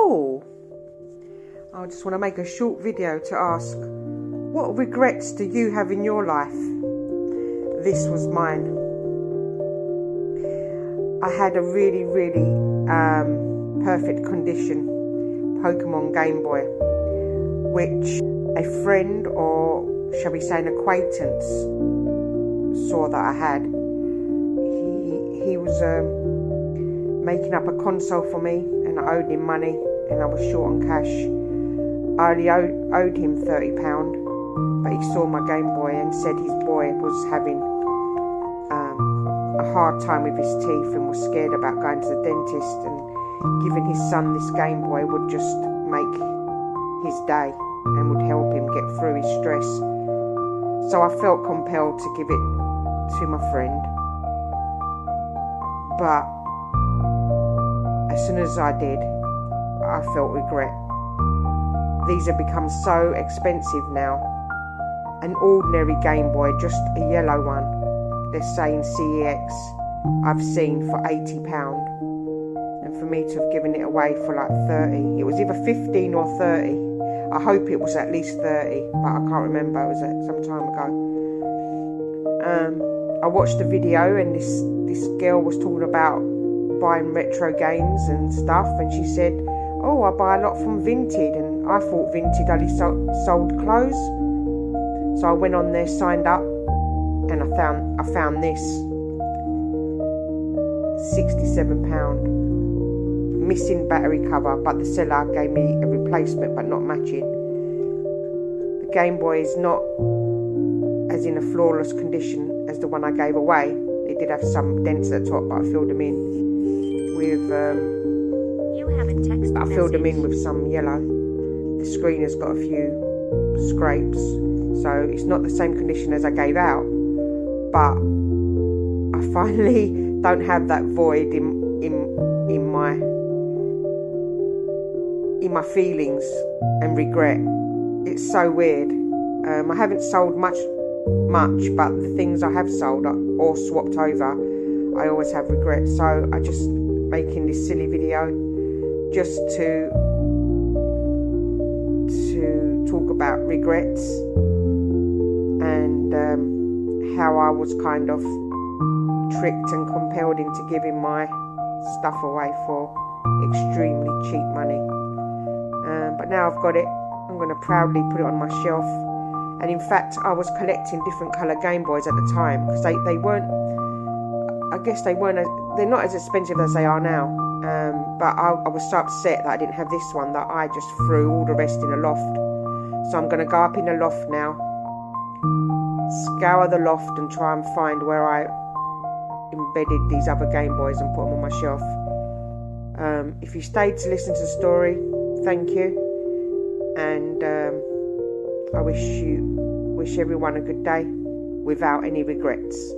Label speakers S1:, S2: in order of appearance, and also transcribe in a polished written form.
S1: Oh, I just want to make a short video to ask, what regrets do you have in your life? This was mine. I had a really perfect condition Pokémon Game Boy, which a friend, or shall we say an acquaintance, saw that I had. He was making up a console for me, and I owed him money, and I was short on cash. I only owed him £30, but he saw my Game Boy and said his boy was having a hard time with his teeth and was scared about going to the dentist, and giving his son this Game Boy would just make his day and would help him get through his stress. So I felt compelled to give it to my friend, but as soon as I did, I felt regret. These have become so expensive now. An ordinary Game Boy, just a yellow one, they're saying CEX, I've seen for £80. And for me to have given it away for like 30, it was either 15 or 30. I hope it was at least 30, but I can't remember, it was some time ago. I watched the video, and this girl was talking about buying retro games and stuff, and she said, oh, I buy a lot from Vinted, and I thought Vinted only sold clothes. So I went on there, signed up, and I found this £67, missing battery cover, but the seller gave me a replacement but not matching. The Game Boy is not as in a flawless condition as the one I gave away. It did have some dents at the top, but I filled them in with some yellow. The screen has got a few scrapes, so it's not the same condition as I gave out, but I finally don't have that void in my feelings and regret. It's so weird. I haven't sold much, but the things I have sold or swapped over, I always have regret. So I just making this silly video just to talk about regrets, and how I was kind of tricked and compelled into giving my stuff away for extremely cheap money. But now I've got it, I'm going to proudly put it on my shelf. And in fact, I was collecting different colour Game Boys at the time, because they weren't, I guess they're not as expensive as they are now. But I was so upset that I didn't have this one that I just threw all the rest in a loft. So I'm going to go up in the loft now, scour the loft and try and find where I embedded these other Game Boys and put them on my shelf. If you stayed to listen to the story, thank you. And I wish everyone a good day without any regrets.